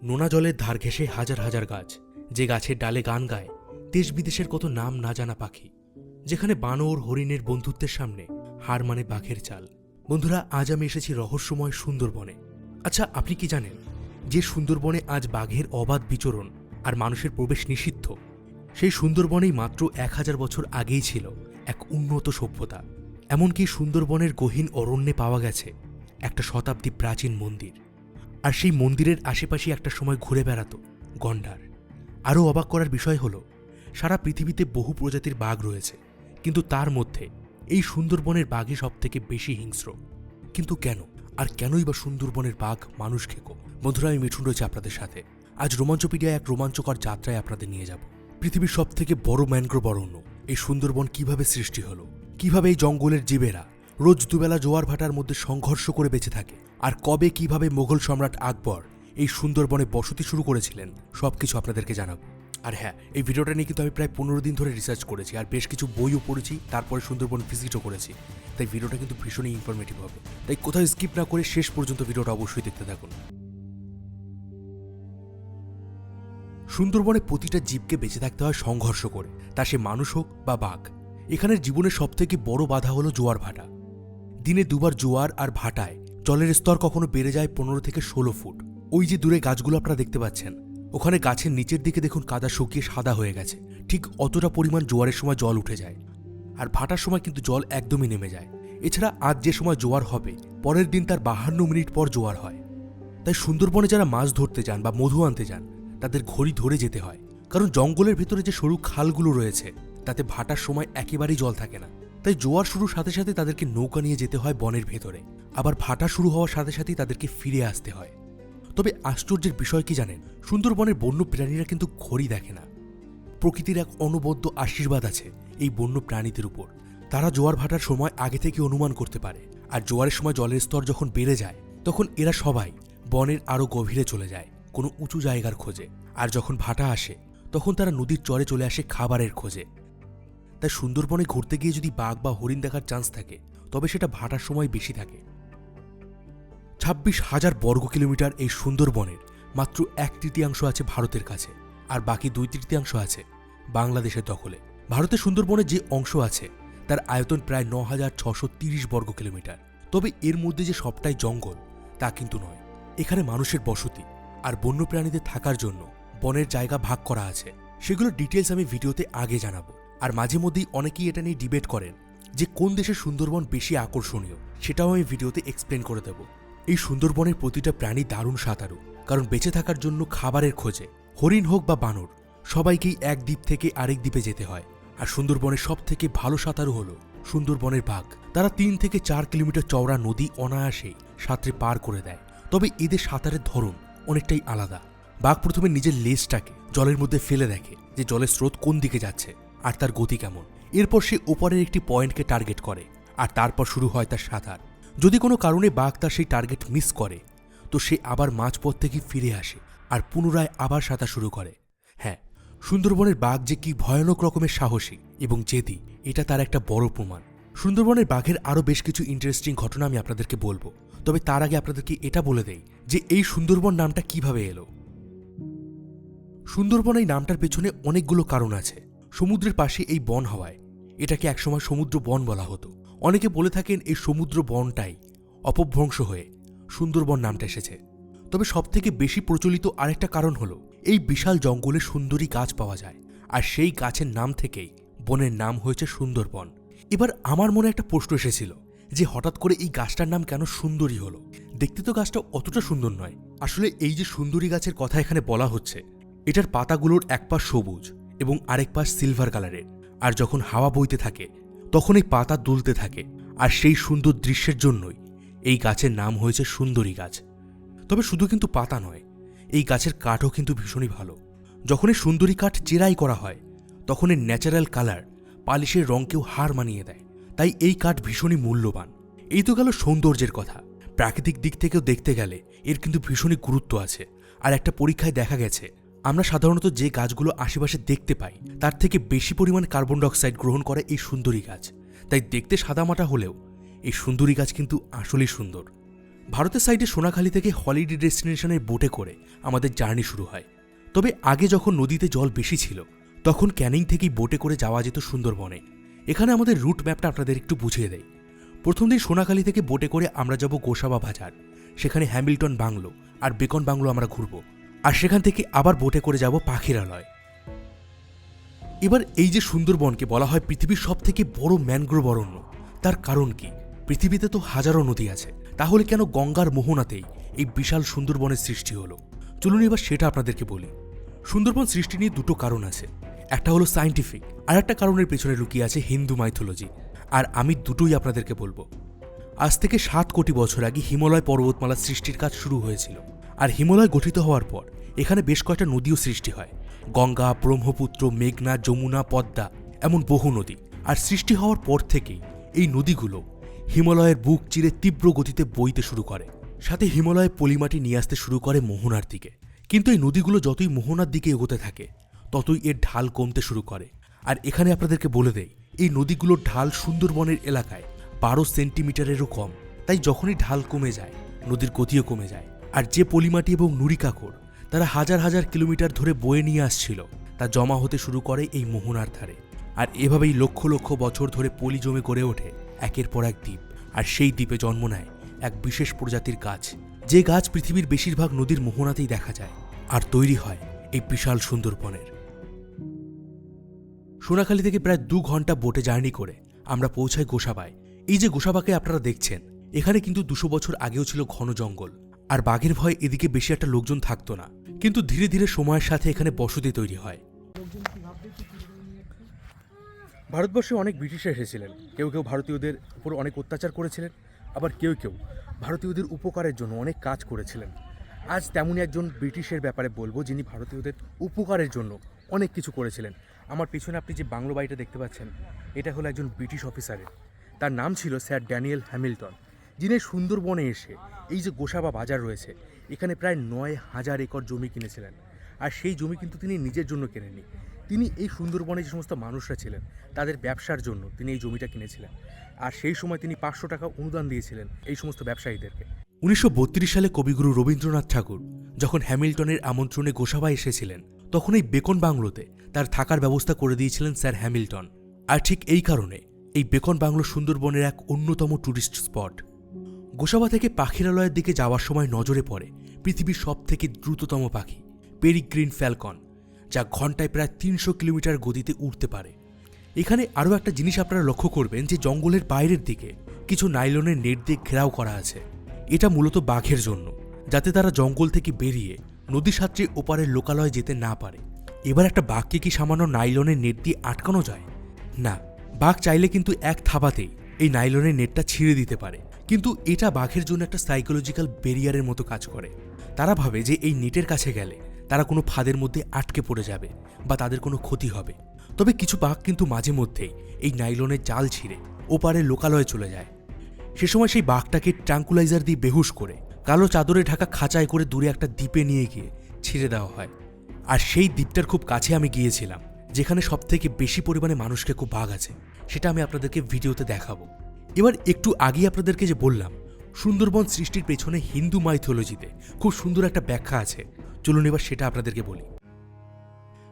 নোনা জলের ধার ঘেঁষে হাজার হাজার গাছ, যে গাছের ডালে গান গায় দেশ বিদেশের কত নাম না জানা পাখি, যেখানে বানর হরিণের বন্ধুত্বের সামনে হার মানে বাঘের চাল। বন্ধুরা, আজ আমি এসেছি রহস্যময় সুন্দরবনে। আচ্ছা, আপনি কি জানেন যে সুন্দরবনে আজ বাঘের অবাধ বিচরণ আর মানুষের প্রবেশ নিষিদ্ধ? সেই সুন্দরবনেই মাত্র 1000 বছর আগেই ছিল এক উন্নত সভ্যতা। এমনকি সুন্দরবনের গহীন অরণ্যে পাওয়া গেছে একটা শতাব্দী প্রাচীন মন্দির, আর সেই মন্দিরের আশেপাশে একটা সময় ঘুরে বেড়াত গন্ডার। আরও অবাক করার বিষয় হল, সারা পৃথিবীতে বহু প্রজাতির বাঘ রয়েছে, কিন্তু তার মধ্যে এই সুন্দরবনের বাঘই সবথেকে বেশি হিংস্র। কিন্তু কেন? আর কেনই বা সুন্দরবনের বাঘ মানুষ খেকো? বন্ধুরা, আমি মিঠুন রয়েছে আপনাদের সাথে। আজ রোমাঞ্চপিডিয়ায় এক রোমাঞ্চকর যাত্রায় আপনাদের নিয়ে যাব। পৃথিবীর সবথেকে বড় ম্যানগ্রোভ অরণ্য এই সুন্দরবন কিভাবে সৃষ্টি হলো, কিভাবে এই জঙ্গলের জীবেরা রোজ দুবেলা জোয়ার ভাটার মধ্যে সংঘর্ষ করে বেঁচে থাকে, আর কবে কিভাবে মোগল সম্রাট আকবর এই সুন্দরবনে বসতি শুরু করেছিলেন, সবকিছু আপনাদেরকে জানাবো। আর হ্যাঁ, এই ভিডিওটা নিয়ে কিন্তু আমি প্রায় 15 দিন ধরে রিসার্চ করেছি, আর বেশ কিছু বইও পড়েছি, তারপরে সুন্দরবন ভিজিটও করেছি। তাই ভিডিওটা কিন্তু ভীষণই ইনফরমেটিভ হবে, তাই কোথাও স্কিপ না করে শেষ পর্যন্ত ভিডিওটা অবশ্যই দেখতে থাকুন। সুন্দরবনে প্রতিটা জীবকে বেঁচে থাকতে হয় সংঘর্ষ করে, তা সে মানুষ হোক বা বাঘ। এখানের জীবনের সবথেকে বড় বাধা হলো জোয়ার ভাটা। দিনে দুবার জোয়ার আর ভাটায় জলের স্তর কখনো বেড়ে যায় 15 থেকে 16 ফুট। ওই যে দূরে গাছগুলো আপনারা দেখতে পাচ্ছেন, ওখানে গাছের নিচের দিকে দেখুন কাদা শুকিয়ে সাদা হয়ে গেছে। ঠিক অতটা পরিমাণ জোয়ারের সময় জল উঠে যায়, আর ভাটার সময় কিন্তু জল একদমই নেমে যায়। এছাড়া আজ যে সময় জোয়ার হবে, পরের দিন তার 52 মিনিট পর জোয়ার হয়। তাই সুন্দরবনে যারা মাছ ধরতে যান বা মধু আনতে যান, তাদের ঘড়ি ধরে যেতে হয়, কারণ জঙ্গলের ভেতরে যে সরু খালগুলো রয়েছে তাতে ভাটার সময় একেবারেই জল থাকে না। তাই জোয়ার শুরুর সাথে সাথে তাদেরকে নৌকা নিয়ে যেতে হয় বনের ভেতরে, আবার ভাটা শুরু হওয়ার সাথে সাথেই তাদেরকে ফিরে আসতে হয়। তবে আশ্চর্যের বিষয় কি জানেন? সুন্দরবনের বন্য প্রাণীরা কিন্তু ঘড়ি দেখে না। প্রকৃতির এক অনবদ্য আশীর্বাদ আছে এই বন্য প্রাণীদের উপর। তারা জোয়ার ভাটার সময় আগে থেকে অনুমান করতে পারে, আর জোয়ারের সময় জলের স্তর যখন বেড়ে যায়, তখন এরা সবাই বনের আরও গভীরে চলে যায় কোনো উঁচু জায়গার খোঁজে। আর যখন ভাটা আসে, তখন তারা নদীর চরে চলে আসে খাবারের খোঁজে। তাই সুন্দরবনে ঘুরতে গিয়ে যদি বাঘ বা হরিণ দেখার চান্স থাকে, তবে সেটা ভাটার সময় বেশি থাকে। 26,000 বর্গ কিলোমিটার এই সুন্দরবনের মাত্র 1/3 আছে ভারতের কাছে, আর বাকি 2/3 আছে বাংলাদেশের দখলে। ভারতের সুন্দরবনের যে অংশ আছে তার আয়তন প্রায় 9,630 বর্গ কিলোমিটার। তবে এর মধ্যে যে সবটাই জঙ্গল তা কিন্তু নয়। এখানে মানুষের বসতি আর বন্যপ্রাণীদের থাকার জন্য বনের জায়গা ভাগ করা আছে। সেগুলোর ডিটেলস আমি ভিডিওতে আগে জানাবো। আর মাঝে মধ্যেই অনেকেই এটা নিয়ে ডিবেট করেন যে কোন দেশের সুন্দরবন বেশি আকর্ষণীয়, সেটাও আমি ভিডিওতে এক্সপ্লেন করে দেব। এই সুন্দরবনের প্রতিটা প্রাণী দারুণ সাঁতারু, কারণ বেঁচে থাকার জন্য খাবারের খোঁজে হরিণ হোক বা বানর, সবাইকেই এক দ্বীপ থেকে আরেক দ্বীপে যেতে হয়। আর সুন্দরবনের সব থেকে ভালো সাঁতারু হলো সুন্দরবনের বাঘ। তারা 3 থেকে 4 কিলোমিটার চওড়া নদী অনায়াসেই সাঁতরে পার করে দেয়। তবে এদের সাঁতারের ধরন অনেকটাই আলাদা। বাঘ প্রথমে নিজের লেজটাকে জলের মধ্যে ফেলে দেখে যে জলের স্রোত কোন দিকে যাচ্ছে আর তার গতি কেমন। এরপর সে ওপরের একটি পয়েন্টকে টার্গেট করে, আর তারপর শুরু হয় তার সাঁতার। যদি কোনো কারণে বাঘ তার সেই টার্গেট মিস করে, তো সে আবার মাঝপথ থেকে ফিরে আসে আর পুনরায় আবার সাঁতার শুরু করে। হ্যাঁ, সুন্দরবনের বাঘ যে কি ভয়ানক রকমের সাহসী এবং জেদি, এটা তার একটা বড় প্রমাণ। সুন্দরবনের বাঘের আরও বেশ কিছু ইন্টারেস্টিং ঘটনা আমি আপনাদেরকে বলবো, তবে তার আগে আপনাদেরকে এটা বলে দেই যে এই সুন্দরবন নামটা কিভাবে এলো। সুন্দরবন এই নামটার পেছনে অনেকগুলো কারণ আছে। সমুদ্রের পাশে এই বন হওয়ায় এটাকে একসময় সমুদ্র বন বলা হতো। অনেকে বলে থাকেন এই সমুদ্র বনটাই অপভ্রংশ হয়ে সুন্দরবন নামটা এসেছে। তবে সবথেকে বেশি প্রচলিত আরেকটা কারণ হলো এই বিশাল জঙ্গলে সুন্দরী গাছ পাওয়া যায়, আর সেই গাছের নাম থেকেই বনের নাম হয়েছে সুন্দরবন। এবার আমার মনে একটা প্রশ্ন এসেছিল যে হঠাৎ করে এই গাছটার নাম কেন সুন্দরী হলো? দেখতে তো গাছটা অতটা সুন্দর নয়। আসলে এই যে সুন্দরী গাছের কথা এখানে বলা হচ্ছে, এটার পাতাগুলোর এক পাশ সবুজ এবং আরেক পাশ সিলভার কালারের, আর যখন হাওয়া বইতে থাকে তখন এই পাতা দুলতে থাকে, আর সেই সুন্দর দৃশ্যের জন্যই এই গাছের নাম হয়েছে সুন্দরী গাছ। তবে শুধু কিন্তু পাতা নয়, এই গাছের কাঠও কিন্তু ভীষণই ভালো। যখন এই সুন্দরী কাঠ চেরাই করা হয়, তখন এর ন্যাচারাল কালার পালিশের রঙকেও হার মানিয়ে দেয়। তাই এই কাঠ ভীষণই মূল্যবান। এই তো গেল সৌন্দর্যের কথা। প্রাকৃতিক দিক থেকেও দেখতে গেলে এর কিন্তু ভীষণই গুরুত্ব আছে। আর একটা পরীক্ষায় দেখা গেছে, আমরা সাধারণত যে গাছগুলো আশেপাশে দেখতে পাই তার থেকে বেশি পরিমাণ কার্বন ডাইঅক্সাইড গ্রহণ করে এই সুন্দরী গাছ। তাই দেখতে সাদামাটা হলেও এই সুন্দরী গাছ কিন্তু আসলেই সুন্দর। ভারতের সাইডে সোনাখালী থেকে হলিডে ডেস্টিনেশনের বোটে করে আমাদের জার্নি শুরু হয়। তবে আগে যখন নদীতে জল বেশি ছিল তখন ক্যানিং থেকেই বোটে করে যাওয়া যেত সুন্দরবনে। এখানে আমাদের রুট ম্যাপটা আপনাদের একটু বুঝিয়ে দেয়। প্রথম দিন সোনাখালী থেকে বোটে করে আমরা যাব গোসাবা বাজার, সেখানে হ্যামিল্টন বাংলো আর বেকন বাংলো আমরা ঘুরব, আর সেখান থেকে আবার বোটে করে যাব পাখিরালয়। এবার এই যে সুন্দরবনকে বলা হয় পৃথিবীর সব থেকে বড় ম্যানগ্রোভ অরণ্য, তার কারণ কি? পৃথিবীতে তো হাজারো নদী আছে, তাহলে কেন গঙ্গার মোহনাতেই এই বিশাল সুন্দরবনের সৃষ্টি হলো? চলুন এবার সেটা আপনাদেরকে বলি। সুন্দরবন সৃষ্টি নিয়ে দুটো কারণ আছে, একটা হলো সায়েন্টিফিক, আর একটা কারণের পেছনে লুকিয়ে আছে হিন্দু মাইথোলজি, আর আমি দুটোই আপনাদেরকে বলবো। আজ থেকে 7 কোটি বছর আগে হিমালয় পর্বতমালা সৃষ্টির কাজ শুরু হয়েছিল, আর হিমালয় গঠিত হওয়ার পর এখানে বেশ কয়েকটা নদীও সৃষ্টি হয়। গঙ্গা, ব্রহ্মপুত্র, মেঘনা, যমুনা, পদ্মা, এমন বহু নদী। আর সৃষ্টি হওয়ার পর থেকেই এই নদীগুলো হিমালয়ের বুক চিরে তীব্র গতিতে বইতে শুরু করে, সাথে হিমালয়ে পলিমাটি নিয়ে আসতে শুরু করে মোহনার দিকে। কিন্তু এই নদীগুলো যতই মোহনার দিকে এগোতে থাকে ততই এর ঢাল কমতে শুরু করে। আর এখানে আপনাদেরকে বলে দেই, এই নদীগুলোর ঢাল সুন্দরবনের এলাকায় 12 সেন্টিমিটারেরও কম। তাই যখনই ঢাল কমে যায় নদীর গতিও কমে যায়। আর যে পলিমাটি এবং নুড়ি কাকড় তারা হাজার হাজার কিলোমিটার ধরে বয়ে নিয়ে আসছিল তা জমা হতে শুরু করে এই মোহনার ধারে। আর এভাবেই লক্ষ লক্ষ বছর ধরে পলি জমে গড়ে ওঠে একের পর এক দ্বীপ। আর সেই দ্বীপে জন্ম নেয় এক বিশেষ প্রজাতির গাছ, যে গাছ পৃথিবীর বেশিরভাগ নদীর মোহনাতেই দেখা যায়। আর তৈরি হয় এই বিশাল সুন্দরবনের। সোনাখালী থেকে প্রায় 2 ঘন্টা বোটে জার্নি করে আমরা পৌঁছাই গোসাবায়। এই যে গোসাবাকে আপনারা দেখছেন, এখানে কিন্তু 200 বছর আগেও ছিল ঘন জঙ্গল, আর বাঘের ভয়ে এদিকে বেশি একটা লোকজন থাকতো না। কিন্তু ধীরে ধীরে সময়ের সাথে এখানে বসতি তৈরি হয়। ভারতবর্ষে অনেক ব্রিটিশ এসেছিলেন, কেউ কেউ ভারতীয়দের উপর অনেক অত্যাচার করেছিলেন, আবার কেউ কেউ ভারতীয়দের উপকারের জন্য অনেক কাজ করেছিলেন। আজ তেমনই একজন ব্রিটিশের ব্যাপারে বলবো, যিনি ভারতীয়দের উপকারের জন্য অনেক কিছু করেছিলেন। আমার পিছনে আপনি যে বাংলো বাড়িটা দেখতে পাচ্ছেন, এটা হলো একজন ব্রিটিশ অফিসারের। তার নাম ছিল স্যার ড্যানিয়েল হ্যামিল্টন, যিনি সুন্দরবনে এসে এই যে গোসাবা বাজার রয়েছে এখানে প্রায় 9,000 একর জমি কিনেছিলেন। আর সেই জমি কিন্তু তিনি নিজের জন্য কেনেননি, তিনি এই সুন্দরবনে যে সমস্ত মানুষরা ছিলেন তাদের ব্যবসার জন্য তিনি এই জমিটা কিনেছিলেন। আর সেই সময় তিনি 500 টাকা অনুদান দিয়েছিলেন এই সমস্ত ব্যবসায়ীদেরকে। 1932 সালে কবিগুরু রবীন্দ্রনাথ ঠাকুর যখন হ্যামিল্টনের আমন্ত্রণে গোসাবায় এসেছিলেন, তখন এই বেকন বাংলোতে তার থাকার ব্যবস্থা করে দিয়েছিলেন স্যার হ্যামিল্টন। আর ঠিক এই কারণে এই বেকন বাংলো সুন্দরবনের এক অন্যতম ট্যুরিস্ট স্পট। গোসাবা থেকে পাখিরালয়ের দিকে যাওয়ার সময় নজরে পড়ে পৃথিবীর সবথেকে দ্রুততম পাখি পেরিগ্রিন ফ্যালকন, যা ঘন্টায় প্রায় 300 কিলোমিটার গতিতে উড়তে পারে। এখানে আরও একটা জিনিস আপনারা লক্ষ্য করবেন যে জঙ্গলের বাইরের দিকে কিছু নাইলনের নেট দিয়ে ঘেরাও করা আছে। এটা মূলত বাঘের জন্য, যাতে তারা জঙ্গল থেকে বেরিয়ে নদী সাঁতরে ওপারের লোকালয়ে যেতে না পারে। এবার একটা বাঘকে কি সামান্য নাইলনের নেট দিয়ে আটকানো যায়? না, বাঘ চাইলে কিন্তু এক থাবাতেই এই নাইলনের নেটটা ছিঁড়ে দিতে পারে। কিন্তু এটা বাঘের জন্য একটা সাইকোলজিক্যাল ব্যারিয়ারের মতো কাজ করে। তারা ভাবে যে এই নেটের কাছে গেলে তারা কোনো ফাঁদের মধ্যে আটকে পড়ে যাবে বা তাদের কোনো ক্ষতি হবে। তবে কিছু বাঘ কিন্তু মাঝে মধ্যেই এই নাইলনের জাল ছিঁড়ে ওপারের লোকালয়ে চলে যায়। সে সময় সেই বাঘটাকে ট্রাঙ্কুলাইজার দিয়ে বেহুশ করে কালো চাদরে ঢাকা খাঁচায় করে দূরে একটা দ্বীপে নিয়ে গিয়ে ছেড়ে দেওয়া হয়। আর সেই দ্বীপটার খুব কাছে আমি গিয়েছিলাম, যেখানে সবথেকে বেশি পরিমাণে মানুষকে খুব বাঘ আছে, সেটা আমি আপনাদেরকে ভিডিওতে দেখাবো। এবার একটু আগেই আপনাদেরকে যে বললাম সুন্দরবন সৃষ্টির পেছনে হিন্দু মাইথোলজিতে খুব সুন্দর একটা ব্যাখ্যা আছে, চলুন এবার সেটা আপনাদেরকে বলি।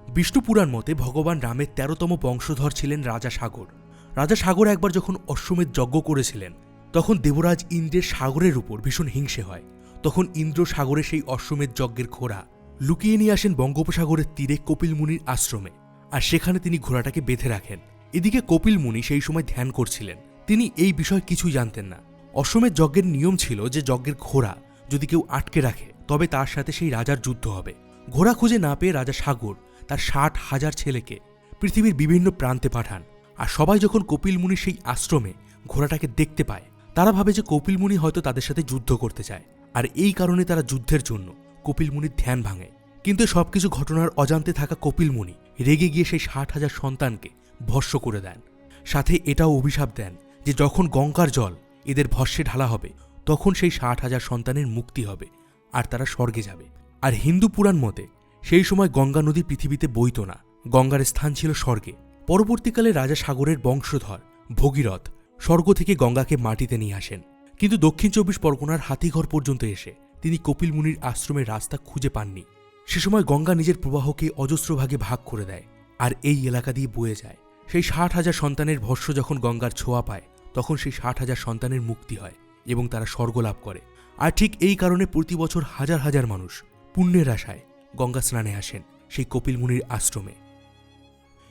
বিষ্ণু পুরাণ মতে ভগবান রামের 13তম বংশধর ছিলেন রাজা সাগর। রাজা সাগর একবার যখন অশ্বমেধ যজ্ঞ করেছিলেন, তখন দেবরাজ ইন্দ্রের সাগরের উপর ভীষণ হিংসে হয়। তখন ইন্দ্র সাগরে সেই অশ্বমেধ যজ্ঞের ঘোড়া লুকিয়ে নিয়ে আসেন বঙ্গোপসাগরের তীরে কপিল মুনির আশ্রমে, আর সেখানে তিনি ঘোড়াটাকে বেঁধে রাখেন। এদিকে কপিল মুনি সেই সময় ধ্যান করছিলেন, তিনি এই বিষয় কিছুই জানতেন না। অশ্বমেধ যজ্ঞের নিয়ম ছিল যে যজ্ঞের ঘোড়া যদি কেউ আটকে রাখে তবে তার সাথে সেই রাজার যুদ্ধ হবে। ঘোড়া খুঁজে না পেয়ে রাজা সাগর তার 60,000 ছেলেকে পৃথিবীর বিভিন্ন প্রান্তে পাঠান। আর সবাই যখন কপিল মুনির সেই আশ্রমে ঘোড়াটাকে দেখতে পায়, তারা ভাবে যে কপিল মুনি হয়তো তাদের সাথে যুদ্ধ করতে চায়, আর এই কারণে তারা যুদ্ধের জন্য কপিল মুনির ধ্যান ভাঙে। কিন্তু সবকিছু ঘটনার অজান্তে থাকা কপিল মুনি রেগে গিয়ে সেই 60,000 সন্তানকে ভস্ম করে দেন। সাথে এটাও অভিশাপ দেন যে যখন গঙ্গার জল এদের ভস্মে ঢালা হবে তখন সেই 60,000 সন্তানের মুক্তি হবে আর তারা স্বর্গে যাবে। আর হিন্দু পুরাণ মতে সেই সময় গঙ্গা নদী পৃথিবীতে বইত না, গঙ্গার স্থান ছিল স্বর্গে। পরবর্তীকালে রাজা সাগরের বংশধর ভগীরথ স্বর্গ থেকে গঙ্গাকে মাটিতে নিয়ে আসেন। কিন্তু দক্ষিণ 24 পরগনার হাতিঘর পর্যন্ত এসে তিনি কপিল মুনির আশ্রমের রাস্তা খুঁজে পাননি। সে সময় গঙ্গা নিজের প্রবাহকে অজস্র ভাগে ভাগ করে দেয়, আর এই এলাকা দিয়ে বয়ে যায়। সেই 60,000 সন্তানের ভস্য যখন গঙ্গার ছোঁয়া পায়, তখন সেই 60,000 সন্তানের মুক্তি হয় এবং তারা স্বর্গ লাভ করে। আর ঠিক এই কারণে প্রতি বছর হাজার হাজার মানুষ পুণ্যের আশায় গঙ্গা স্নানে আসেন সেই কপিল মুনির আশ্রমে।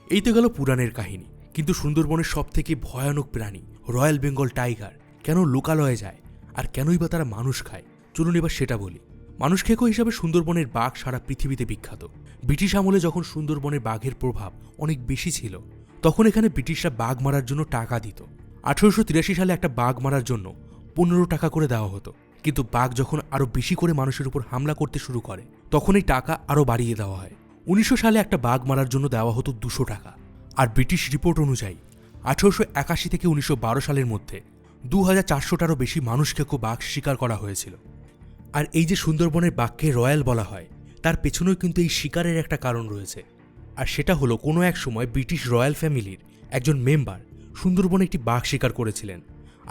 এই তো গেল পুরাণের কাহিনী, কিন্তু সুন্দরবনের সবথেকে ভয়ানক প্রাণী রয়্যাল বেঙ্গল টাইগার কেন লোকালয়ে যায়, আর কেনই বা তারা মানুষ খায়, চলুন এবার সেটা বলি। মানুষ খেকো হিসাবে সুন্দরবনের বাঘ সারা পৃথিবীতে বিখ্যাত। ব্রিটিশ আমলে যখন সুন্দরবনের বাঘের প্রভাব অনেক বেশি ছিল, তখন এখানে ব্রিটিশরা বাঘ মারার জন্য টাকা দিত। 1883 সালে একটা বাঘ মারার জন্য 15 টাকা করে দেওয়া হতো, কিন্তু বাঘ যখন আরও বেশি করে মানুষের উপর হামলা করতে শুরু করে, তখন এই টাকা আরও বাড়িয়ে দেওয়া হয়। 1900 সালে একটা বাঘ মারার জন্য দেওয়া হতো 200 টাকা। আর ব্রিটিশ রিপোর্ট অনুযায়ী 1881 থেকে 1912 সালের মধ্যে 2400টারও বেশি মানুষ খেকো বাঘ শিকার করা হয়েছিল। আর এই যে সুন্দরবনের বাঘকে রয়্যাল বলা হয়, তার পেছনেও কিন্তু এই শিকারের একটা কারণ রয়েছে। আর সেটা হলো কোনো এক সময় ব্রিটিশ রয়্যাল ফ্যামিলির একজন মেম্বার সুন্দরবনে একটি বাঘ শিকার করেছিলেন,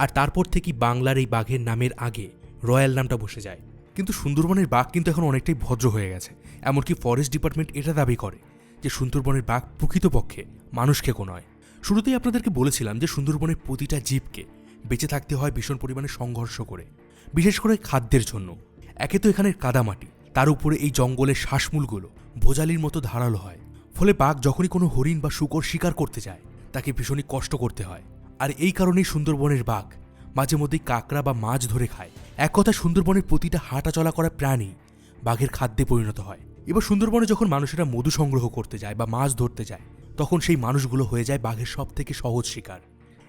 আর তারপর থেকেই বাংলার এই বাঘের নামের আগে রয়্যাল নামটা বসে যায়। কিন্তু সুন্দরবনের বাঘ কিন্তু এখন অনেকটাই ভদ্র হয়ে গেছে। এমনকি ফরেস্ট ডিপার্টমেন্ট এটা দাবি করে যে সুন্দরবনের বাঘ প্রকৃতপক্ষে মানুষ খেকো নয়। শুরুতেই আপনাদেরকে বলেছিলাম যে সুন্দরবনের প্রতিটা জীবকে বেঁচে থাকতে হয় ভীষণ পরিমাণে সংঘর্ষ করে, বিশেষ করে খাদ্যের জন্য। একে তো এখানের কাদামাটি, তার উপরে এই জঙ্গলের শ্বাসমূলগুলো ভোজালির মতো ধারালো হয়, ফলে বাঘ যখনই কোনো হরিণ বা শূকর শিকার করতে যায় তাকে ভীষণই কষ্ট করতে হয়। আর এই কারণেই সুন্দরবনের বাঘ মাঝে মধ্যেই কাঁকড়া বা মাছ ধরে খায়। এক কথা, সুন্দরবনের প্রতিটা হাঁটা চলা করা প্রাণী বাঘের খাদ্যে পরিণত হয়। এবার সুন্দরবনে যখন মানুষেরা মধু সংগ্রহ করতে যায় বা মাছ ধরতে যায়, তখন সেই মানুষগুলো হয়ে যায় বাঘের সব থেকে সহজ শিকার।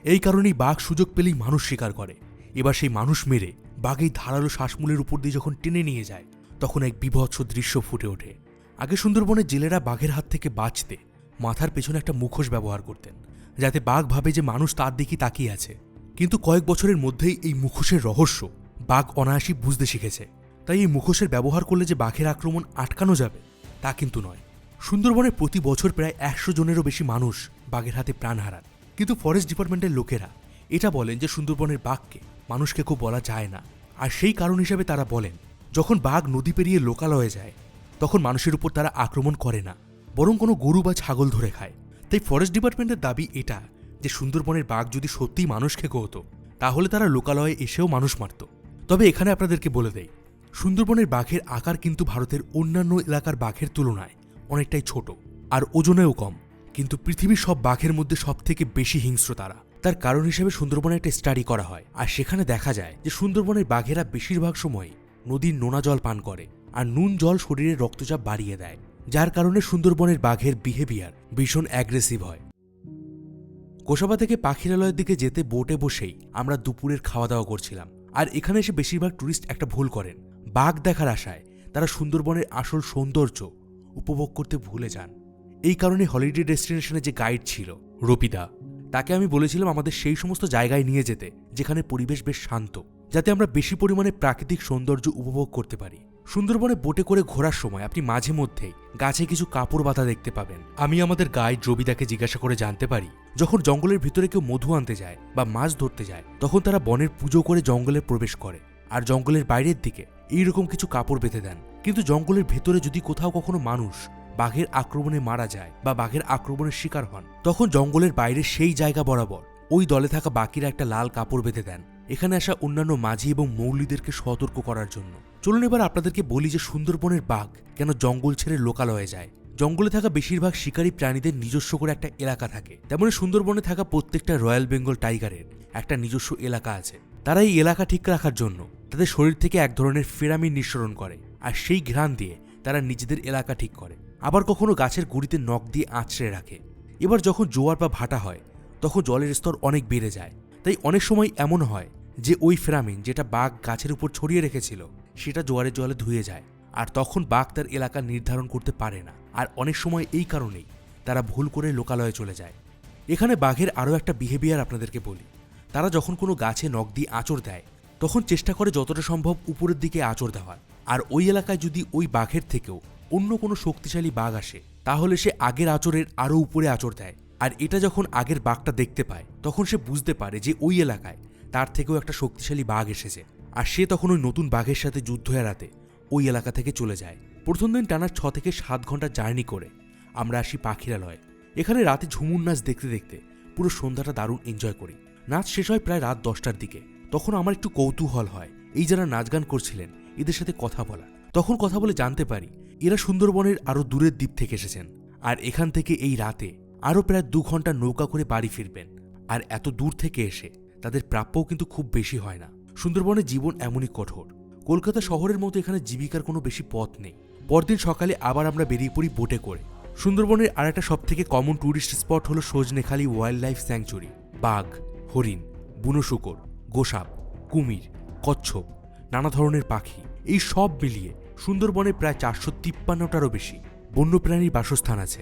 এই কারণেই বাঘ সুযোগ পেলেই মানুষ শিকার করে। এবার সেই মানুষ মেরে বাঘ এই ধারালো শ্বাসমূলের উপর দিয়ে যখন টেনে নিয়ে যায়, তখন এক বীভৎস দৃশ্য ফুটে ওঠে। আগে সুন্দরবনের জেলেরা বাঘের হাত থেকে বাঁচতে মাথার পেছনে একটা মুখোশ ব্যবহার করতেন, যাতে বাঘ ভাবে যে মানুষ তার দিকে তাকিয়ে আছে। কিন্তু কয়েক বছরের মধ্যেই এই মুখোশের রহস্য বাঘ অনায়াসই বুঝতে শিখেছে। তাই এই মুখোশের ব্যবহার করলে যে বাঘের আক্রমণ আটকানো যাবে তা কিন্তু নয়। সুন্দরবনে প্রতি বছর প্রায় 100 জনেরও বেশি মানুষ বাঘের হাতে প্রাণ হারান। কিন্তু ফরেস্ট ডিপার্টমেন্টের লোকেরা এটা বলেন যে সুন্দরবনের বাঘকে মানুষকে খুব বলা যায় না। আর সেই কারণ হিসেবে তারা বলেন, যখন বাঘ নদী পেরিয়ে লোকালয়ে যায়, তখন মানুষের উপর তারা আক্রমণ করে না, বরং কোনো গরু বা ছাগল ধরে খায়। তাই ফরেস্ট ডিপার্টমেন্টের দাবি এটা যে সুন্দরবনের বাঘ যদি সত্যিই মানুষ খেকো হতো, তাহলে তারা লোকালয়ে এসেও মানুষ মারত। তবে এখানে আপনাদেরকে বলে দেই, সুন্দরবনের বাঘের আকার কিন্তু ভারতের অন্যান্য এলাকার বাঘের তুলনায় অনেকটাই ছোট আর ওজনেও কম। কিন্তু পৃথিবীর সব বাঘের মধ্যে সবথেকে বেশি হিংস্র তারা। তার কারণ হিসেবে সুন্দরবনে একটা স্টাডি করা হয়, আর সেখানে দেখা যায় যে সুন্দরবনের বাঘেরা বেশিরভাগ সময় নদীর নোনা জল পান করে, আর নুন জল শরীরের রক্তচাপ বাড়িয়ে দেয়, যার কারণে সুন্দরবনের বাঘের বিহেভিয়ার ভীষণ অ্যাগ্রেসিভ হয়। গোসাবা থেকে পাখিরালয়ের দিকে যেতে বোটে বসেই আমরা দুপুরের খাওয়া দাওয়া করছিলাম। আর এখানে এসে বেশিরভাগ টুরিস্ট একটা ভুল করেন, বাঘ দেখার আশায় তারা সুন্দরবনের আসল সৌন্দর্য উপভোগ করতে ভুলে যান। এই কারণে হলিডে ডেস্টিনেশনে যে গাইড ছিল রবিদা, তাকে আমি বলেছিলাম আমাদের সেই সমস্ত জায়গায় নিয়ে যেতে যেখানে পরিবেশ বেশ শান্ত, যাতে আমরা বেশি পরিমাণে প্রাকৃতিক সৌন্দর্য উপভোগ করতে পারি। সুন্দরবনে বোটে করে ঘোরার সময় আপনি মাঝে মধ্যেই গাছে কিছু কাপড় বাঁধা দেখতে পাবেন। আমি আমাদের গাইড রবিদাকে জিজ্ঞাসা করে জানতে পারি, যখন জঙ্গলের ভিতরে কেউ মধু আনতে যায় বা মাছ ধরতে যায়, তখন তারা বনের পুজো করে জঙ্গলে প্রবেশ করে, আর জঙ্গলের বাইরের দিকে এইরকম কিছু কাপড় বেঁধে দেন। কিন্তু জঙ্গলের ভেতরে যদি কোথাও কখনো মানুষ বাঘের আক্রমণে মারা যায় বা বাঘের আক্রমণের শিকার হন, তখন জঙ্গলের বাইরে সেই জায়গা বরাবর ওই দলে থাকা বাকিরা একটা লাল কাপড় বেঁধে দেন, এখানে আসা অন্যান্য মাঝি এবং মৌলিদেরকে সতর্ক করার জন্য। চলুন এবার আপনাদেরকে বলি যে সুন্দরবনের বাঘ কেন জঙ্গল ছেড়ে লোকালয়ে যায়। জঙ্গলে থাকা বেশিরভাগ শিকারী প্রাণীদের নিজস্ব করে একটা এলাকা থাকে, তেমনি সুন্দরবনে থাকা প্রত্যেকটা রয়্যাল বেঙ্গল টাইগারের একটা নিজস্ব এলাকা আছে। তারা এই এলাকা ঠিক রাখার জন্য তাদের শরীর থেকে এক ধরনের ফেরামিন নিঃসরণ করে, আর সেই ঘ্রাণ দিয়ে তারা নিজেদের এলাকা ঠিক করে। আবার কখনো গাছের গুঁড়িতে নখ দিয়ে আঁচড়ে রাখে। এবার যখন জোয়ার বা ভাটা হয়, তখন জলের স্তর অনেক বেড়ে যায়। তাই অনেক সময় এমন হয় যে ওই ফেরামিন যেটা বাঘ গাছের উপর ছড়িয়ে রেখেছিল সেটা জোয়ারের জলে ধুয়ে যায়, আর তখন বাঘ তার এলাকা নির্ধারণ করতে পারে না। আর অনেক সময় এই কারণেই তারা ভুল করে লোকালয়ে চলে যায়। এখানে বাঘের আরও একটা বিহেভিয়ার আপনাদেরকে বলি, তারা যখন কোনো গাছে নখ দিয়ে আঁচড় দেয়, তখন চেষ্টা করে যতটা সম্ভব উপরের দিকে আঁচড় দেওয়ার। আর ওই এলাকায় যদি ওই বাঘের থেকেও অন্য কোনো শক্তিশালী বাঘ আসে, তাহলে সে আগের আঁচড়ের আরও উপরে আঁচড় দেয়। আর এটা যখন আগের বাঘটা দেখতে পায়, তখন সে বুঝতে পারে যে ওই এলাকায় তার থেকেও একটা শক্তিশালী বাঘ এসেছে, আর সে তখন ওই নতুন বাঘের সাথে যুদ্ধ এড়াতে ওই এলাকা থেকে চলে যায়। প্রথম দিন টানা 6 থেকে 7 ঘন্টা জার্নি করে আমরা আসি পাখিরালয়ে। এখানে রাতে ঝুমুর নাচ দেখতে দেখতে পুরো সন্ধ্যাটা দারুণ এনজয় করি। নাচ শেষ হয় প্রায় রাত 10টার দিকে। তখন আমার একটু কৌতূহল হয় এই যারা নাচ গান করছিলেন এদের সাথে কথা বলা। তখন কথা বলে জানতে পারি এরা সুন্দরবনের আরও দূরের দ্বীপ থেকে এসেছেন, আর এখান থেকে এই রাতে আরও প্রায় 2 ঘন্টা নৌকা করে বাড়ি ফিরবেন। আর এত দূর থেকে এসে তাদের প্রাপ্যও কিন্তু খুব বেশি হয় না। সুন্দরবনের জীবন এমনই কঠোর। কলকাতা শহরের মতো এখানে জীবিকার কোনো বেশি পথ নেই। পরদিন সকালে আবার আমরা বেরিয়ে পড়ি বোটে করে। সুন্দরবনের আর একটা সব থেকে কমন ট্যুরিস্ট স্পট হলো সজনেখালি ওয়াইল্ড লাইফ স্যাংচুরি। বাঘ, হরিণ, বুনো শূকর, গোসাপ, কুমির, কচ্ছপ, নানা ধরনের পাখি, এই সব মিলিয়ে সুন্দরবনে প্রায় 453টারও বেশি বন্যপ্রাণীর বাসস্থান আছে।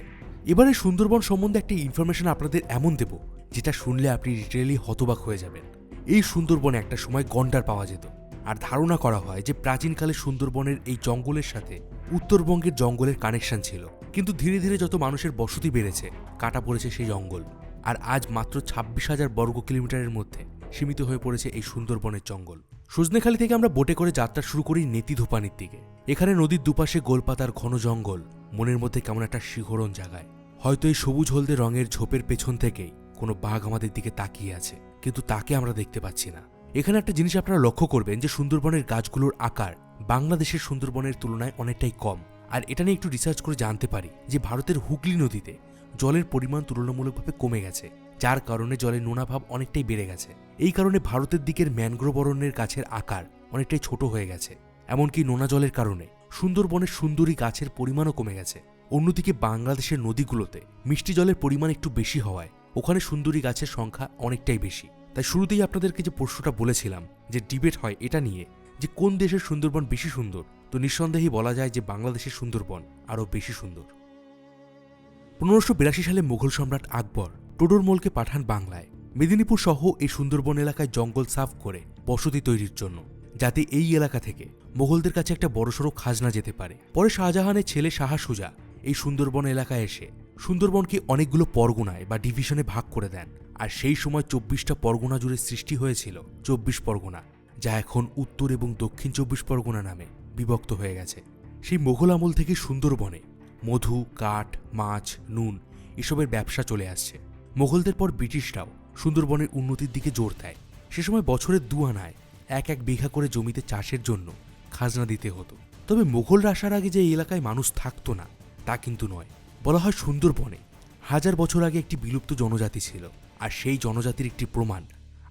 এবারে সুন্দরবন সম্বন্ধে একটা ইনফরমেশন আপনাদের এমন দেব যেটা শুনলে আপনি লিটারেলি হতবাক হয়ে যাবেন। এই সুন্দরবনে একটা সময় গন্ডার পাওয়া যেত, আর ধারণা করা হয় যে প্রাচীনকালে সুন্দরবনের এই জঙ্গলের সাথে উত্তরবঙ্গের জঙ্গলের কানেকশন ছিল। কিন্তু ধীরে ধীরে যত মানুষের বসতি বেড়েছে কাটা পড়েছে সেই জঙ্গল, আর আজ মাত্র 26,000 বর্গ কিলোমিটারের মধ্যে সীমিত হয়ে পড়েছে এই সুন্দরবনের জঙ্গল। সজনেখালি থেকে আমরা বোটে করে যাত্রা শুরু করি নেতিধোপানির দিকে। এখানে নদীর দুপাশে গোলপাতার ঘন জঙ্গল মনের মধ্যে কেমন একটা শিহরণ জাগায়। হয়তো এই সবুজ হলদে রঙের ঝোপের পেছন থেকেই কোনো বাঘ আমাদের দিকে তাকিয়ে আছে, কিন্তু তাকে আমরা দেখতে পাচ্ছি না। এখানে একটা জিনিস আপনারা লক্ষ্য করবেন যে সুন্দরবনের গাছগুলোর আকার বাংলাদেশের সুন্দরবনের তুলনায় অনেকটাই কম। আর এটা নিয়ে একটু রিসার্চ করে জানতে পারি যে ভারতের হুগলি নদীতে জলের পরিমাণ তুলনামূলকভাবে কমে গেছে, যার কারণে জলের নোনাভাব অনেকটাই বেড়ে গেছে। এই কারণে ভারতের দিকের ম্যানগ্রোভ অরণ্যের গাছের আকার অনেকটাই ছোট হয়ে গেছে। এমনকি নোনা জলের কারণে সুন্দরবনের সুন্দরী গাছের পরিমাণও কমে গেছে। অন্যদিকে বাংলাদেশের নদীগুলোতে মিষ্টি জলের পরিমাণ একটু বেশি হওয়ায় ওখানে সুন্দরী গাছের সংখ্যা অনেকটাই বেশি। তাই শুরুতেই আপনাদেরকে যে প্রশ্নটা বলেছিলাম যে ডিবেট হয় এটা নিয়ে যে কোন দেশের সুন্দরবন বেশি সুন্দর, তো নিঃসন্দেহেই বলা যায় যে বাংলাদেশের সুন্দরবন আরও বেশি সুন্দর। 1582 সালে মুঘল সম্রাট আকবর টোডরমলকে পাঠান বাংলায়। মেদিনীপুর সহ এই সুন্দরবন এলাকায় জঙ্গল সাফ করে বসতি তৈরির জন্য, যাতে এই এলাকা থেকে মোগলদের কাছে একটা বড়সড় খাজনা যেতে পারে। পরে শাহজাহানের ছেলে শাহ সুজা এই সুন্দরবন এলাকায় এসে সুন্দরবনকে অনেকগুলো পরগনায় বা ডিভিশনে ভাগ করে দেন। আর সেই সময় 24টা পরগনা জুড়ে সৃষ্টি হয়েছিল 24 পরগনা, যা এখন উত্তর এবং দক্ষিণ 24 পরগনা নামে বিভক্ত হয়ে গেছে। সেই মোগল আমল থেকে সুন্দরবনে মধু, কাঠ, মাছ, নুন এসবের ব্যবসা চলে আসছে। মোগলদের পর ব্রিটিশরাও সুন্দরবনের উন্নতির দিকে জোর দেয়। সে সময় বছরের 2 আনায় 1 বিঘা করে জমিতে চাষের জন্য খাজনা দিতে হতো। তবে মোগলরা আসার আগে যে এই এলাকায় মানুষ থাকতো না তা কিন্তু নয়। বলা হয় সুন্দরবনে 1000 বছর আগে একটি বিলুপ্ত জনজাতি ছিল, আর সেই জনজাতির একটি প্রমাণ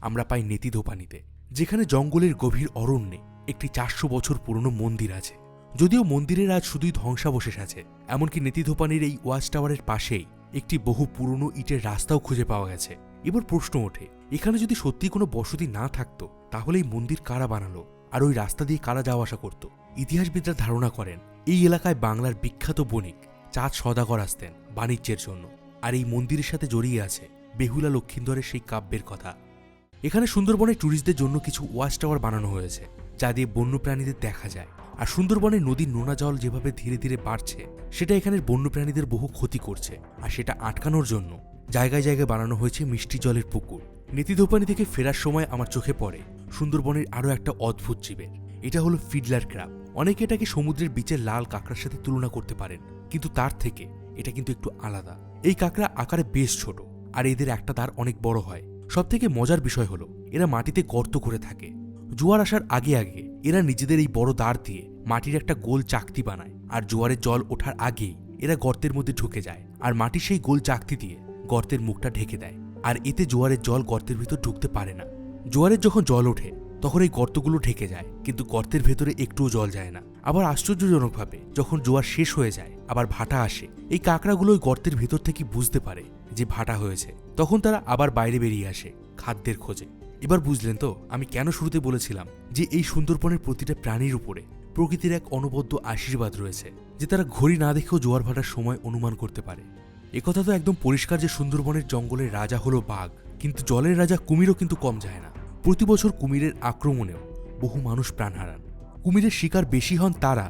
আমরা পাই নেতিধোপানিতে, যেখানে জঙ্গলের গভীর অরণ্যে একটি 400 বছর পুরনো মন্দির আছে। যদিও মন্দিরের আজ শুধুই ধ্বংসাবশেষ আছে, এমনকি নেতিধোপানির এই ওয়াচ টাওয়ারের পাশেই একটি বহু পুরনো ইটের রাস্তাও খুঁজে পাওয়া গেছে। এবার প্রশ্ন ওঠে, এখানে যদি সত্যি কোনো বসতি না থাকতো তাহলে এই মন্দির কারা বানালো, আর ওই রাস্তা দিয়ে কারা যাওয়া আসা করত? ইতিহাসবিদরা ধারণা করেন এই এলাকায় বাংলার বিখ্যাত বণিক চাঁদ সওদাগর আসতেন বাণিজ্যের জন্য, আর এই মন্দিরের সাথে জড়িয়ে আছে বেহুলা লক্ষিন্দরের সেই কাব্যের কথা। এখানে সুন্দরবনে ট্যুরিস্টদের জন্য কিছু ওয়াচ টাওয়ার বানানো হয়েছে, যা দিয়ে বন্যপ্রাণীদের দেখা যায়। আর সুন্দরবনের নদীর নোনা জল যেভাবে ধীরে ধীরে বাড়ছে সেটা এখানের বন্যপ্রাণীদের বহু ক্ষতি করছে, আর সেটা আটকানোর জন্য জায়গায় জায়গায় বানানো হয়েছে মিষ্টি জলের পুকুর। নেতিধোপানি থেকে ফেরার সময় আমার চোখে পড়ে সুন্দরবনের আরও একটা অদ্ভুত জীবের। এটা হলো ফিডলার ক্র্যাব। অনেকে এটাকে সমুদ্রের বিচের লাল কাঁকড়ার সাথে তুলনা করতে পারেন, কিন্তু তার থেকে এটা কিন্তু একটু আলাদা। এই কাঁকড়া আকারে বেশ ছোট, আর এদের একটা দাঁড় অনেক বড় হয়। সবথেকে মজার বিষয় হলো এরা মাটিতে গর্ত করে থাকে। জোয়ার আসার আগে আগে এরা নিজেদের এই বড় দাঁড় দিয়ে মাটির একটা গোল চাকতি বানায়, আর জোয়ারের জল ওঠার আগেই এরা গর্তের মধ্যে ঢুকে যায়, আর মাটির সেই গোল চাকতি দিয়ে গর্তের মুখটা ঢেকে দেয়। আর এতে জোয়ারের জল গর্তের ভিতর ঢুকতে পারে না। জোয়ারের যখন জল ওঠে তখন এই গর্তগুলো ঢেকে যায়, কিন্তু গর্তের ভেতরে একটুও জল যায় না। আবার আশ্চর্যজনকভাবে যখন জোয়ার শেষ হয়ে যায় আবার ভাটা আসে, এই কাঁকড়াগুলো ওই গর্তের ভেতর থেকে বুঝতে পারে যে ভাটা হয়েছে। তখন তারা আবার বাইরে বেরিয়ে আসে খাদ্যের খোঁজে। এবার বুঝলেন তো আমি কেন শুরুতে বলেছিলাম যে এই সুন্দরবনের প্রতিটা প্রাণীর উপরে প্রকৃতির এক অনবদ্য আশীর্বাদ রয়েছে, যে তারা ঘড়ি না দেখেও জোয়ার ভাটার সময় অনুমান করতে পারে। একথা তো একদম পরিষ্কার যে সুন্দরবনের জঙ্গলের রাজা হলো বাঘ, কিন্তু জলের রাজা কুমিরও কিন্তু কম যায় না। প্রতি বছর কুমিরের আক্রমণেও বহু মানুষ প্রাণ হারান। কুমিরের শিকার বেশি হন তারা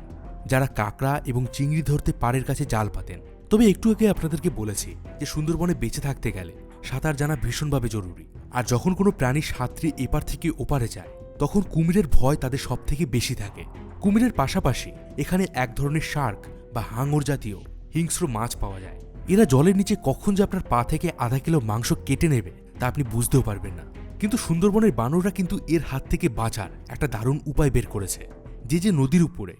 যারা কাঁকড়া এবং চিংড়ি ধরতে পাড়ের কাছে জাল পাতেন। তবে একটু আগে আপনাদেরকে বলেছি যে সুন্দরবনে বেঁচে থাকতে গেলে সাঁতার জানা ভীষণভাবে জরুরি। আর যখন কোনো প্রাণী সাঁতরে এপার থেকে ওপারে যায় তখন কুমিরের ভয় তাদের সব থেকে বেশি থাকে। কুমিরের পাশাপাশি এখানে এক ধরনের শার্ক বা হাঙর জাতীয় হিংস্র মাছ পাওয়া যায়। এরা জলের নিচে কখন যে আপনার পা থেকে আধা কিলো মাংস কেটে নেবে তা আপনি বুঝতেও পারবেন না। কিন্তু সুন্দরবনের বানররা কিন্তু এর হাত থেকে বাঁচার একটা দারুণ উপায় বের করেছে। যে নদীর উপরে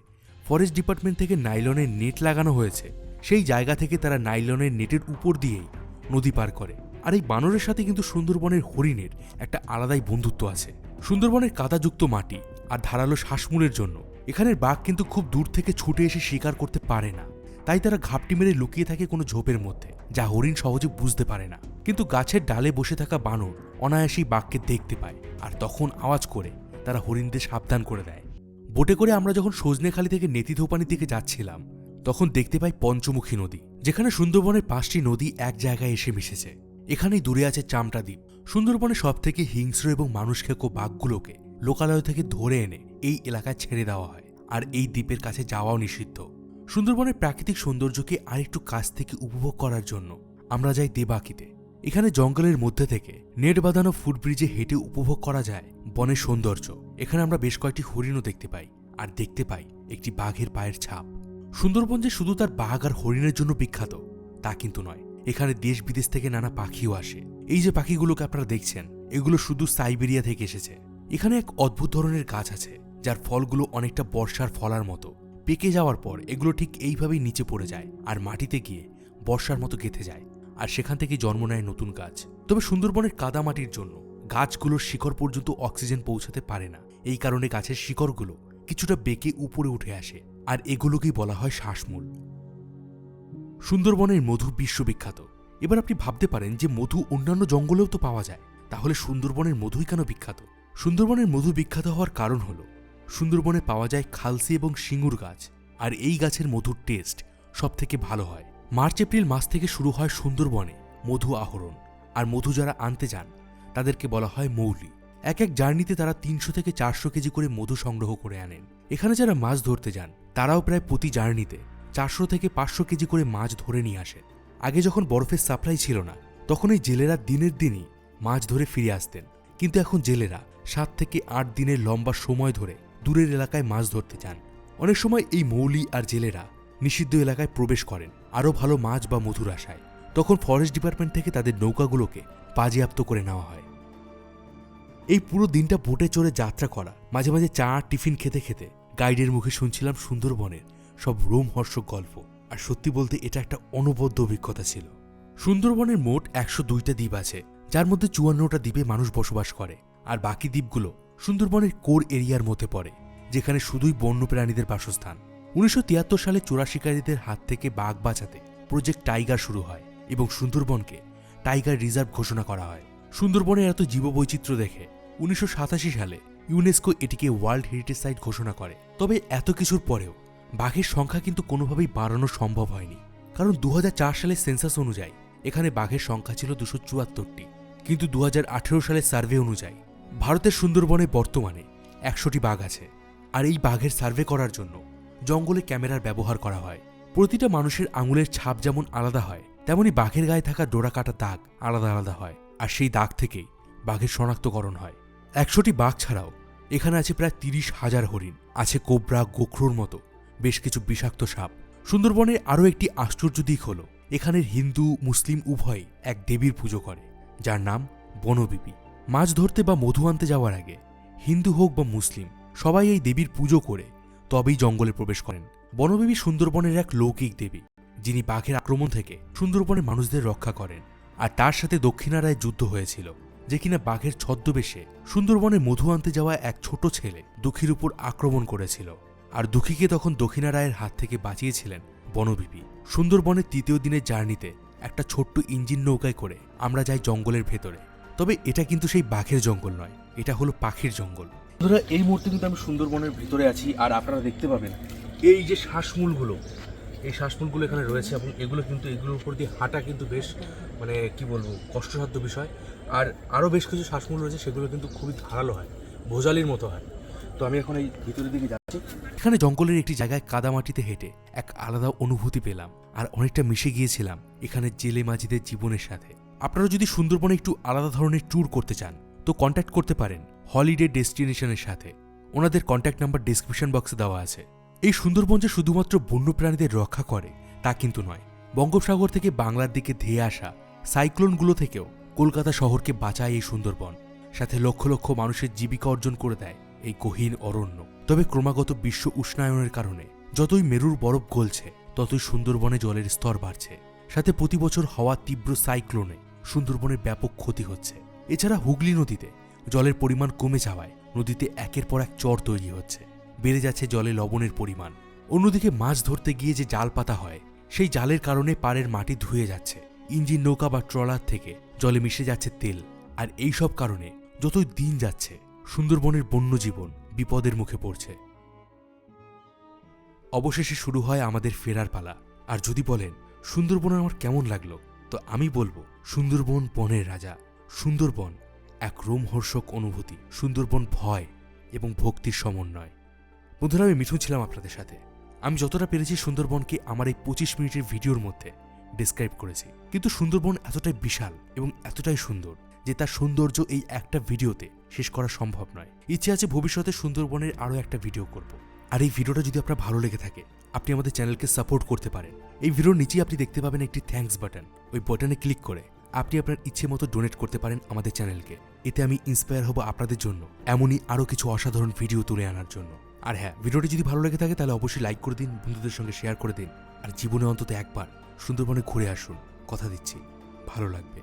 ফরেস্ট ডিপার্টমেন্ট থেকে নাইলনের নেট লাগানো হয়েছে সেই জায়গা থেকে তারা নাইলনের নেটের উপর দিয়েই নদী পার করে। আর এই বানরের সাথে কিন্তু সুন্দরবনের হরিণের একটা আলাদাই বন্ধুত্ব আছে। সুন্দরবনের কাদাযুক্ত মাটি আর ধারালো শ্বাসমূলের জন্য এখানের বাঘ কিন্তু খুব দূর থেকে ছুটে এসে শিকার করতে পারে না। তাই তারা ঘাপটি মেরে লুকিয়ে থাকে কোনো ঝোপের মধ্যে, যা হরিণ সহজে বুঝতে পারে না। কিন্তু গাছের ডালে বসে থাকা বানর অনায়াসেই বাঘকে দেখতে পায় আর তখন আওয়াজ করে তারা হরিণদের সাবধান করে দেয়। বোটে করে আমরা যখন সজনেখালি থেকে নেতিধোপানির দিকে যাচ্ছিলাম তখন দেখতে পাই পঞ্চমুখী নদী, যেখানে সুন্দরবনের 5টি নদী এক জায়গায় এসে মিশেছে। এখানেই দূরে আছে চামটা দ্বীপ। সুন্দরবনে সবথেকে হিংস্র এবং মানুষখেকো বাঘগুলোকে লোকালয় থেকে ধরে এনে এই এলাকায় ছেড়ে দেওয়া হয়, আর এই দ্বীপের কাছে যাওয়াও নিষিদ্ধ। সুন্দরবনের প্রাকৃতিক সৌন্দর্যকে আরেকটু কাছ থেকে উপভোগ করার জন্য আমরা যাই দেবাকিতে। এখানে জঙ্গলের মধ্যে থেকে নেট বাঁধানো ফুটব্রিজে হেঁটে উপভোগ করা যায় বনের সৌন্দর্য। এখানে আমরা বেশ কয়েকটি হরিণও দেখতে পাই, আর দেখতে পাই একটি বাঘের পায়ের ছাপ। সুন্দরবন যে শুধু তার বাঘ আর হরিণের জন্য বিখ্যাত তা কিন্তু নয়, এখানে দেশ বিদেশ থেকে নানা পাখিও আসে। এই যে পাখিগুলোকে আপনারা দেখছেন এগুলো শুধু সাইবেরিয়া থেকে এসেছে। এখানে এক অদ্ভুত ধরনের গাছ আছে যার ফলগুলো অনেকটা বর্ষার ফলার মতো। পেকে যাওয়ার পর এগুলো ঠিক এইভাবেই নিচে পড়ে যায় আর মাটিতে গিয়ে বর্ষার মতো গেঁথে যায়, আর সেখান থেকে জন্ম নেয় নতুন গাছ। তবে সুন্দরবনের কাদামাটির জন্য গাছগুলোর শিকড় পর্যন্ত অক্সিজেন পৌঁছাতে পারে না। এই কারণে গাছের শিকড়গুলো কিছুটা বেঁকে উপরে উঠে আসে, আর এগুলোকেই বলা হয় শ্বাসমূল। সুন্দরবনের মধু বিশ্ববিখ্যাত। এবার আপনি ভাবতে পারেন যে মধু অন্যান্য জঙ্গলেও তো পাওয়া যায়, তাহলে সুন্দরবনের মধুই কেন বিখ্যাত? সুন্দরবনের মধু বিখ্যাত হওয়ার কারণ হলো সুন্দরবনে পাওয়া যায় খালসি এবং সিঙ্গুর গাছ, আর এই গাছের মধুর টেস্ট সব থেকে ভালো হয়। মার্চ এপ্রিল মাস থেকে শুরু হয় সুন্দরবনে মধু আহরণ, আর মধু যারা আনতে যান তাদেরকে বলা হয় মৌলি। এক জার্নিতে তারা 300 থেকে 400 কেজি করে মধু সংগ্রহ করে আনেন। এখানে যারা মাছ ধরতে যান তারাও প্রায় প্রতি জার্নিতে 400 থেকে 500 কেজি করে মাছ ধরে নিয়ে আসেন। আগে যখন বরফের সাপ্লাই ছিল না তখন এই জেলেরা দিনের দিনই মাছ ধরে ফিরে আসতেন, কিন্তু এখন জেলেরা 7 থেকে 8 দিনের লম্বা সময় ধরে দূরের এলাকায় মাছ ধরতে যান। অনেক সময় এই মৌলি আর জেলেরা নিষিদ্ধ এলাকায় প্রবেশ করেন আরও ভালো মাছ বা মধুর আশায়। তখন ফরেস্ট ডিপার্টমেন্ট থেকে তাদের নৌকাগুলোকে বাজেয়াপ্ত করে নেওয়া হয়। এই পুরো দিনটা বোটে চড়ে যাত্রা করা, মাঝে মাঝে চা টিফিন খেতে খেতে গাইডের মুখে শুনছিলাম সুন্দরবনের সব রোমহর্ষক গল্প। আর সত্যি বলতে এটা একটা অনবদ্য অভিজ্ঞতা ছিল। সুন্দরবনের মোট 102টা দ্বীপ আছে, যার মধ্যে 54টা দ্বীপে মানুষ বসবাস করে, আর বাকি দ্বীপগুলো সুন্দরবনের কোর এরিয়ার মধ্যে পড়ে, যেখানে শুধুই বন্য প্রাণীদের বাসস্থান। 1973 সালে চোরা শিকারীদের হাত থেকে বাঘ বাঁচাতে প্রজেক্ট টাইগার শুরু হয় এবং সুন্দরবনকে টাইগার রিজার্ভ ঘোষণা করা হয়। সুন্দরবনের এত জীববৈচিত্র্য দেখে 1987 সালে ইউনেস্কো এটিকে ওয়ার্ল্ড হেরিটেজ সাইট ঘোষণা করে। তবে এত কিছুর পরেও বাঘের সংখ্যা কিন্তু কোনোভাবেই বাড়ানো সম্ভব হয়নি, কারণ 2004 সালের সেন্সাস অনুযায়ী এখানে বাঘের সংখ্যা ছিল 274টি, কিন্তু 2018 সালের সার্ভে অনুযায়ী ভারতের সুন্দরবনে বর্তমানে 100টি বাঘ আছে। আর এই বাঘের সার্ভে করার জন্য জঙ্গলে ক্যামেরার ব্যবহার করা হয়। প্রতিটা মানুষের আঙুলের ছাপ যেমন আলাদা হয়, তেমনি বাঘের গায়ে থাকা ডোরা কাটা দাগ আলাদা আলাদা হয়, আর সেই দাগ থেকেই বাঘের শনাক্তকরণ হয়। 100টি বাঘ ছাড়াও এখানে আছে প্রায় 30,000 হরিণ, আছে কোবরা, গোখরোর মতো বেশ কিছু বিষাক্ত সাপ। সুন্দরবনের আরও একটি আশ্চর্য দিক হল এখানের হিন্দু মুসলিম উভয়ই এক দেবীর পুজো করে, যার নাম বনবিবি। মাছ ধরতে বা মধু আনতে যাওয়ার আগে হিন্দু হোক বা মুসলিম সবাই এই দেবীর পুজো করে তবেই জঙ্গলে প্রবেশ করেন। বনবিবি সুন্দরবনের এক লৌকিক দেবী, যিনি বাঘের আক্রমণ থেকে সুন্দরবনের মানুষদের রক্ষা করেন। আর তার সাথে দক্ষিণারায় যুদ্ধ হয়েছিল, যে কিনা বাঘের ছদ্মবেশে সুন্দরবনে মধু আনতে যাওয়া এক ছোট ছেলে দুঃখীর উপর আক্রমণ করেছিল, আর দুঃখীকে তখন দক্ষিণা রায়ের হাত থেকে বাঁচিয়েছিলেন বনবিবি। সুন্দরবনের 3য় দিনের জার্নিতে একটা ছোট্ট ইঞ্জিন নৌকায় করে আমরা যাই জঙ্গলের ভেতরে। তবে এটা কিন্তু সেই বাঘের জঙ্গল নয়, এটা হলো পাখির জঙ্গল। বন্ধুরা, এই মুহূর্তে কিন্তু আমি সুন্দরবনের ভিতরে আছি, আর আপনারা দেখতে পাবেন এই যে শ্বাসমূলগুলো, এই শ্বাসমূলগুলো এখানে রয়েছে, এবং এগুলোর উপর দিয়ে হাঁটা কিন্তু বেশ কি বলবো কষ্টসাধ্য বিষয়। আর আরও বেশ কিছু শ্বাসমূল রয়েছে, সেগুলো কিন্তু খুবই ধারালো হয়, ভোজালির মতো হয়। তো আমি এখন এই ভিতরের দিকে যাচ্ছি। এখানে জঙ্গলের একটি জায়গায় কাদামাটিতে হেঁটে এক আলাদা অনুভূতি পেলাম, আর অনেকটা মিশে গিয়েছিলাম এখানে জেলে মাঝিদের জীবনের সাথে। আপনারা যদি সুন্দরবনে একটু আলাদা ধরনের ট্যুর করতে চান তো কন্ট্যাক্ট করতে পারেন হলিডে ডেস্টিনেশনের সাথে। ওনাদের কন্ট্যাক্ট নাম্বার ডেসক্রিপশন বক্সে দেওয়া আছে। এই সুন্দরবন যে শুধুমাত্র বন্যপ্রাণীদের রক্ষা করে তা কিন্তু নয়, বঙ্গোপসাগর থেকে বাংলার দিকে ধেয়ে আসা সাইক্লোনগুলো থেকেও কলকাতা শহরকে বাঁচায় এই সুন্দরবন, সাথে লক্ষ লক্ষ মানুষের জীবিকা অর্জন করে দেয় এই গহীন অরণ্য। তবে ক্রমাগত বিশ্ব উষ্ণায়নের কারণে যতই মেরুর বরফ গলছে ততই সুন্দরবনে জলের স্তর বাড়ছে, সাথে প্রতি বছর হওয়া তীব্র সাইক্লোনে সুন্দরবনের ব্যাপক ক্ষতি হচ্ছে। এছাড়া হুগলি নদীতে জলের পরিমাণ কমে যাওয়ায় নদীতে একের পর এক চর তৈরি হচ্ছে, বেড়ে যাচ্ছে জলে লবণের পরিমাণ। অন্যদিকে মাছ ধরতে গিয়ে যে জাল পাতা হয় সেই জালের কারণে পাড়ের মাটি ধুয়ে যাচ্ছে, ইঞ্জিন নৌকা বা ট্রলার থেকে জলে মিশে যাচ্ছে তেল। আর এই সব কারণে যতই দিন যাচ্ছে সুন্দরবনের বন্যজীবন বিপদের মুখে পড়ছে। অবশেষে শুরু হয় আমাদের ফেরার পালা। আর যদি বলেন সুন্দরবন আমার কেমন লাগলো, তো আমি বলবো সুন্দরবন বনের রাজা। সুন্দরবন এক রোমহর্ষক অনুভূতি, সুন্দরবন ভয় এবং ভক্তির সমন্বয়। বন্ধুরা, আমি মিঠুন ছিলাম আপনাদের সাথে। আমি যতটা পেরেছি সুন্দরবনকে আমার এই 25 মিনিটের ভিডিওর মধ্যে ডিসক্রাইব করেছি, কিন্তু সুন্দরবন এতটাই বিশাল এবং এতটাই সুন্দর যে তার সৌন্দর্য এই একটা ভিডিওতে শেষ করা সম্ভব নয়। ইচ্ছে আছে ভবিষ্যতে সুন্দরবনের আরও একটা ভিডিও করব। আর এই ভিডিওটা যদি আপনার ভালো লেগে থাকে আপনি আমাদের চ্যানেলকে সাপোর্ট করতে পারেন। এই ভিডিওর নিচেই আপনি দেখতে পাবেন একটি থ্যাঙ্কস বাটন। ওই বাটনে ক্লিক করে আপনি আপনার ইচ্ছে মতো ডোনেট করতে পারেন আমাদের চ্যানেলকে। এতে আমি ইন্সপায়ার হব আপনাদের জন্য এমনই আরও কিছু অসাধারণ ভিডিও তুলে আনার জন্য। আর হ্যাঁ, ভিডিওটি যদি ভালো লেগে থাকে তাহলে অবশ্যই লাইক করে দিন, বন্ধুদের সঙ্গে শেয়ার করে দিন। আর জীবনে অন্তত একবার সুন্দরবনে ঘুরে আসুন, কথা দিচ্ছি ভালো লাগবে।